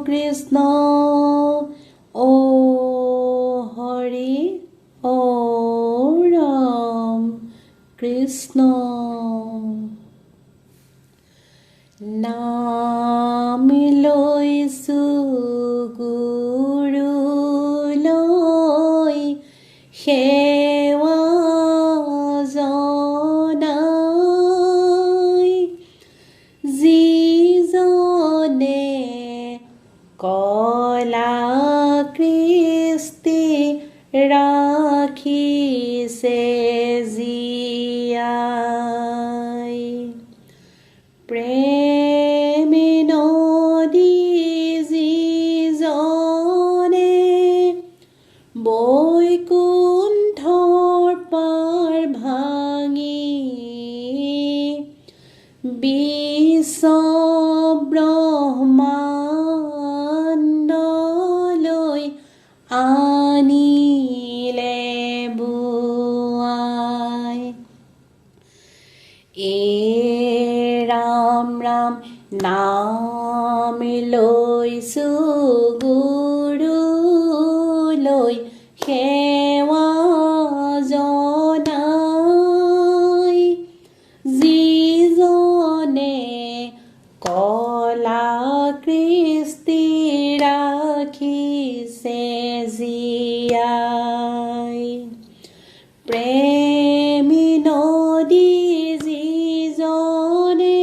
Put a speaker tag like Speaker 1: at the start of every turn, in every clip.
Speaker 1: কৃষ্ণ ও হৰি ও ৰাম কৃষ্ণ নাম লৈছো গুৰুলৈ সেৱা জনাই যিজনে কলা কৃষ্টি ৰাখিছে জীয়াই প্ৰেমে নদী যিজনে বৈকুণ্ঠৰ পাৰ ভাঙি বিশ্ব ব্ৰহ্মাণ্ডলৈ আনিলে বুৱাই ৰাম ৰাম নাম লৈছো গুৰুলৈ সেৱা জনাই যিজনে কলা কৃষ্টি ৰাখিছে জীয়াই প্ৰেমী নদী যিজনে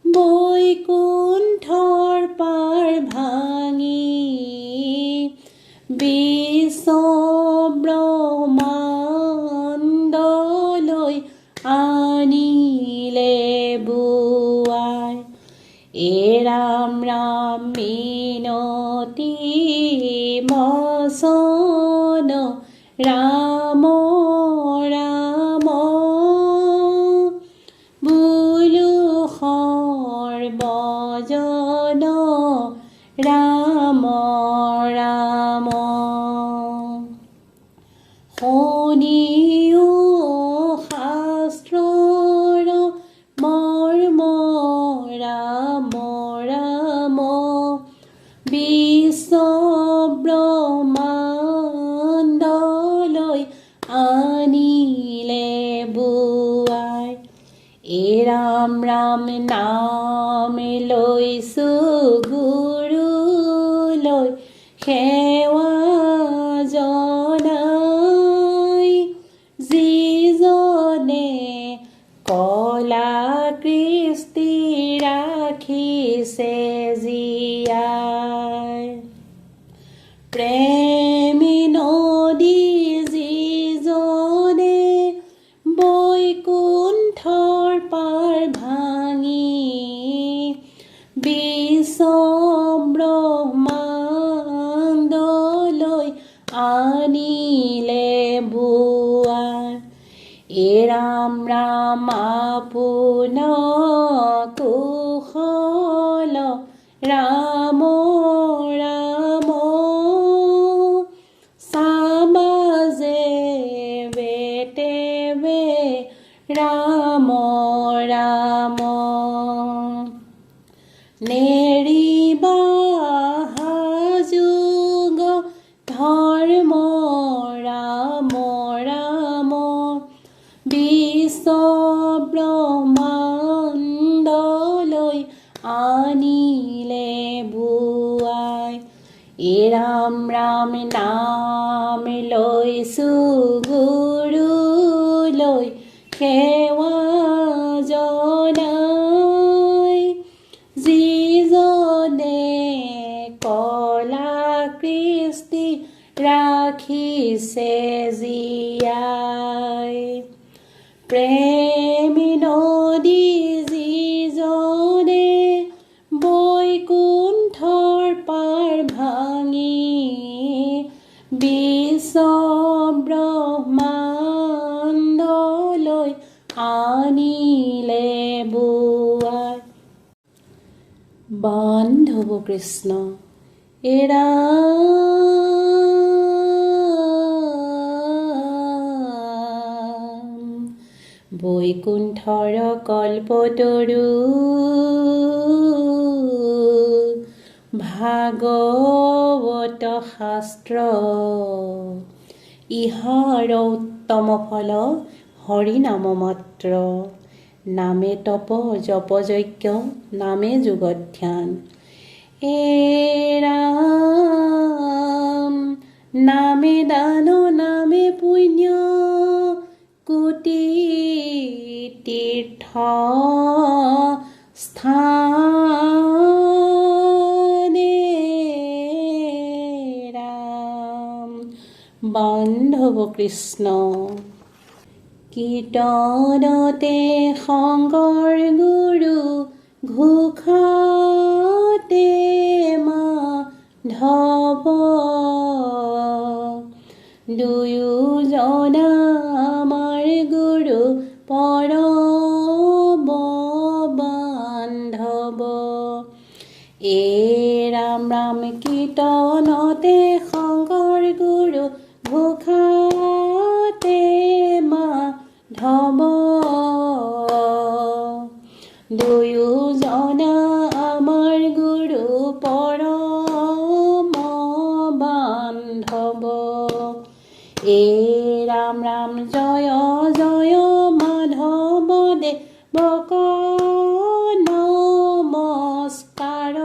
Speaker 1: বৈকুণ্ঠৰ পাৰ ভাঙি বিশ্ব ব্ৰহ্মাণ্ডলৈ আনিলে বুৱাই ৰাম ৰাম মিনতি মচন ৰাম ৰাম বোলো সৰ্বজন ৰাম ৰাম শুনিও শাস্ত্ৰৰ মৰ্ম ৰাম ৰাম বিশ্ব ব্ৰহ্মাণ্ডলৈ আনিলে বুৱাই ৰাম ৰাম নাম লৈছো গুৰুলৈ সেৱা জনাই যিজনে কলা কৃষ্টি ৰাখিছে জীয়াই প্ৰেমী নদী যিজনে বৈকুণ্ঠৰ পাৰ ভাঙি বিশ্ব ব্ৰহ্মাণ্ডলৈ আনিলে বুৱাই ৰাম ৰাম আপোন কুশল ৰাম ৰাম সামাজে বেটেবে ৰাম ৰাম নেৰিবা যুগ ধৰ্ম ৰাম ৰাম বিশ্ব ব্ৰহ্মাণ্ডলৈ আনিলে বুৱাই ৰাম ৰাম নাম লৈছো গুৰুলৈ সেৱা জনাই যিজনে কলা কৃষ্টি ৰাখিছে জীয়াই প্ৰেমী নদী যিজনে বৈকুণ্ঠৰ পাৰ ভাঙি বিশ্ব ব্ৰহ্মাণ্ডলৈ আনিলে বুৱাই বান্ধৱ কৃষ্ণ বৈকুণ্ঠৰ কল্পতৰু ভাগৱত শাস্ত্ৰ ইহাৰ উত্তম ফল হৰি নাম মাত্ৰ নামে তপ জপ যজ্ঞ নামে যোগত ধ্যান এ ৰাম নামে দান নামে পুণ্য কোটি তীৰ্থ স্থানে ৰাম বান্ধৱ কৃষ্ণ কীৰ্তনতে সংগৰ গুৰু ঘোষাতে মাধৱ দুয়োজন আমাৰ গুৰু পৰম বান্ধৱ এ ৰাম ৰাম কীৰ্তনতে সংগৰ গুৰু ঘোষাতে মাধৱ দুয়োজন আমাৰ গুৰু পৰম বান্ধৱ এ ৰাম ৰাম জয় জয় মাধৱ দেৱক নমস্কাৰ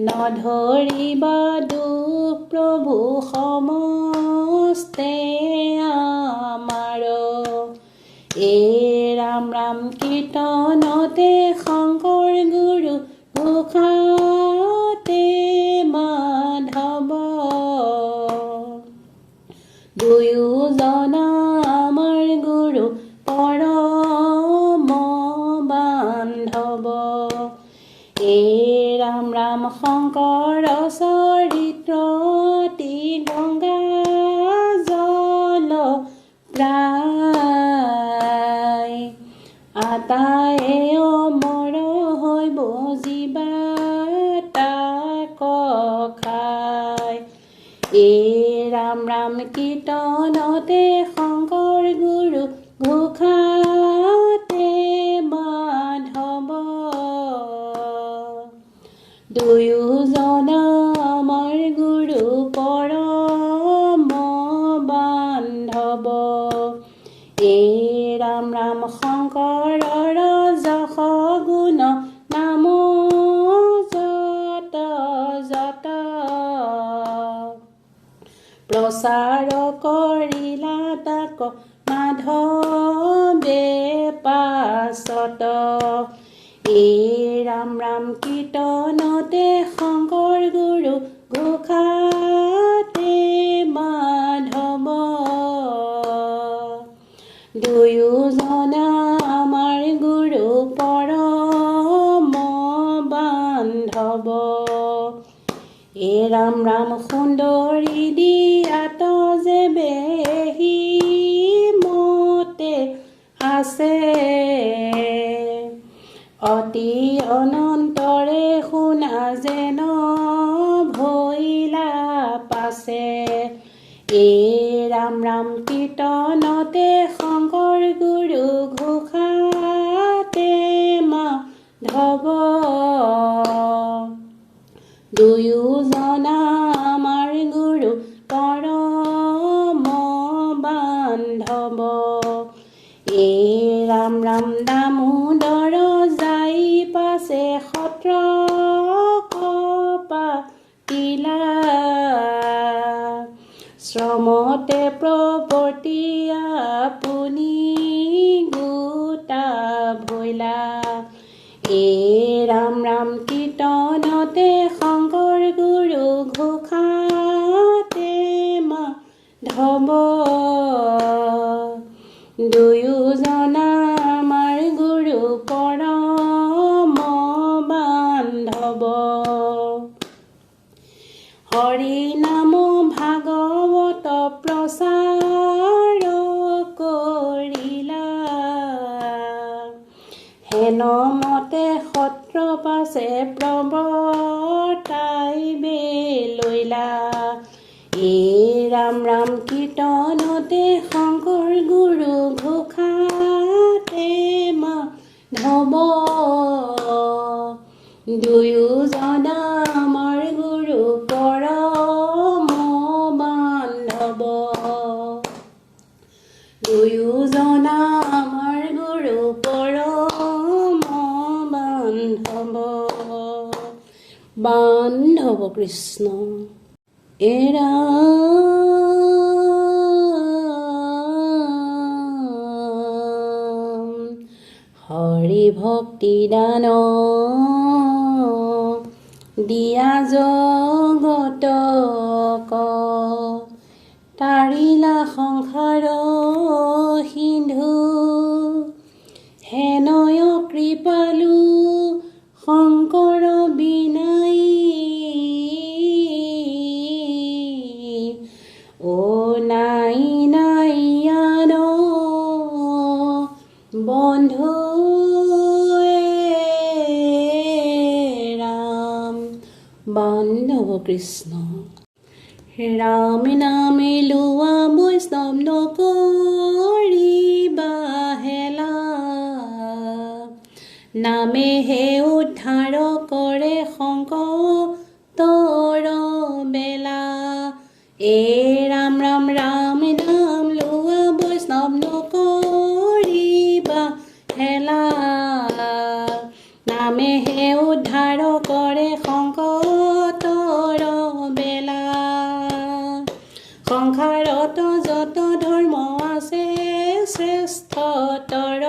Speaker 1: নধৰিবা দুখ প্ৰভু সমস্তে আমাৰ এ ৰাম ৰাম কীৰ্তনতে শংকৰ গুৰু ঘোষাতে মাধৱ দুয়োজন আমাৰ গুৰু পৰম বান্ধৱ এ ৰাম ৰাম শংকৰ চৰিত্ৰ অতি গংগা জল প্ৰায় আটায়ে অমৰ হৈ বজিবা তাক খাই এ ৰাম ৰাম কীৰ্তনতে শংকৰ গুৰু ঘোষাতে মাধৱ দুয়োজন আমাৰ গুৰু পৰম বান্ধৱ এ ৰাম ৰাম শংকৰৰ যশ গুণ নাম যত যত প্ৰচাৰ কৰিলা তাক মাধৱে পাছত এ ৰাম ৰাম কীৰ্তনতে শংকৰ গুৰু ঘোষাতে মাধৱ দুয়োজন আমাৰ গুৰু পৰম বান্ধৱ এ ৰাম ৰাম সুন্দৰী দিয়াত যে বেহি মতে আছে অতি অনন্তৰে শুনা যেন ভৈলা পাছে এ ৰাম ৰাম কীৰ্তনতে শংকৰ গুৰু ঘোষাতে মাধৱ দুয়োজন আমাৰ গুৰু পৰম বান্ধৱ এ ৰাম ৰাম দামোদৰ যাই পাছে সত্ৰ কপাতিলা শ্ৰমতে প্ৰৱৰ্তি আপুনি গোটা ভৈলা এ ৰাম ৰাম কীৰ্তনতে শংকৰ গুৰু ঘোষাতে মাধৱ দুয়োজন আমাৰ গুৰু পৰম বান্ধৱ হৰি নাম ভাগৱত প্ৰচাৰ কৰিলা হেন মতে সত্ৰ পাছে প্ৰৱৰ্তাই বেলৈলা এ ৰাম ৰাম কীৰ্তনতে শংকৰ গুৰু ঘোষাতে মাধৱ দুয়োজন আমাৰ গুৰু পৰম বান্ধৱ দুয়োজন আমাৰ গুৰু পৰম বান্ধৱ কৃষ্ণ এৰা হৰি ভক্তি দান দিয়া জগতক তাৰিলা সংসাৰ সিন্ধু হেনয় কৃপালু শংকৰ বিনাই ও নাই নাইয়ান বন্ধু বান্ধৱ কৃষ্ণ ৰাম নামে লোৱা বৈষ্ণৱ নকৰিবা হেলা নামেহে উদ্ধাৰ কৰে সংকটৰ বেলা এ ৰাম ৰাম ৰাম নাম লোৱা বৈষ্ণৱ নকৰিবা হেলা নামেহে উদ্ধাৰ কৰে সংকটৰ বেলা সংসাৰত যত ধৰ্ম আছে শ্ৰেষ্ঠতৰ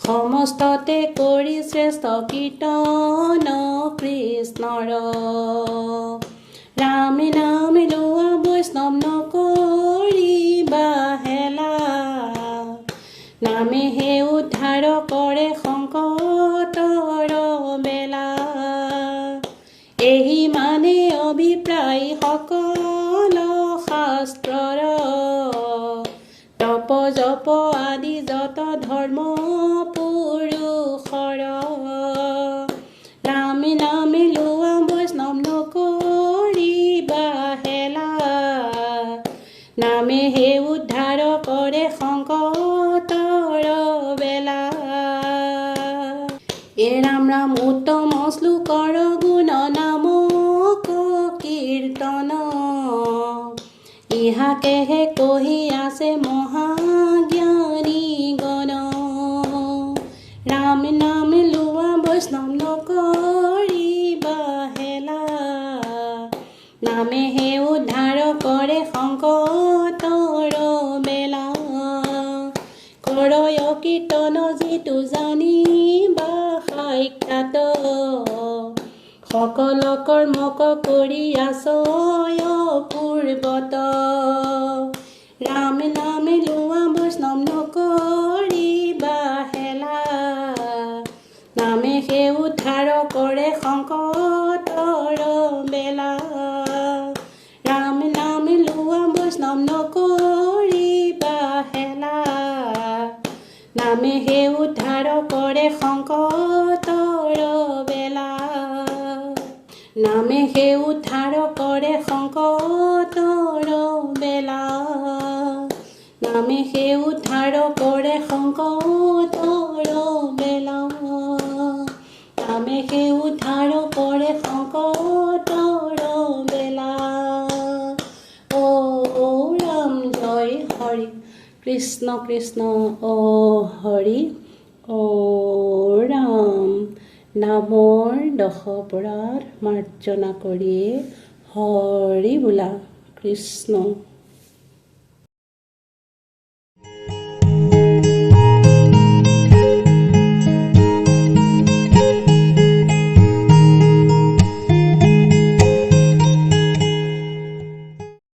Speaker 1: সমস্ততে কৰি শ্ৰেষ্ঠ কীৰ্তন কৃষ্ণৰ ৰাম নাম লোৱা বৈষ্ণৱ নকৰিবা হেলা নামেহে উদ্ধাৰ কৰে সংকটৰ বেলা এই মানে অভিপ্ৰায় সকল শাস্ত্ৰৰ তপ জপ আদি যত ধৰ্ম পুৰুষৰ ৰাম নামে লোৱা বৈষ্ণৱ নকৰিবা হেলা নামেহে উদ্ধাৰ কৰে সংকটৰ বেলা এ ৰাম ৰাম উত্তম শ্লোকৰ গুণ নামক কীৰ্তন ইহাকেহে কহি আছে মহাজ্ঞানী গণ ৰাম নাম লোৱা বৈষ্ণৱ নকৰিবা হেলা নামেহে উদ্ধাৰ কৰে সংকটৰ বেলা কৰয় কীৰ্তন যিটো জানিবা সাক্ষাৎ সকল কৰ্মক কৰি আছয় পূৰ্বত ৰাম নামে লোৱা বৈষ্ণৱ নকৰিবা হেলা নামেহে উদ্ধাৰ কৰে সংকটৰ বেলা ৰাম নামে লোৱা বৈষ্ণৱ নকৰিবা হেলা নামেহে উদ্ধাৰ কৰে সংকটৰ বেলা নামেহে উদ্ধাৰ কৰে সংকটৰ বেলা নামেহে উদ্ধাৰ কৰে সংকটৰ বেলা নামেহে উদ্ধাৰ কৰে সংকটৰ বেলা ও ৰাম জয় হৰি কৃষ্ণ কৃষ্ণ ও হৰি ও ৰাম নামৰ 10 অপৰাধ মাৰ্জনা কৰিয়ে হৰি বোলা কৃষ্ণ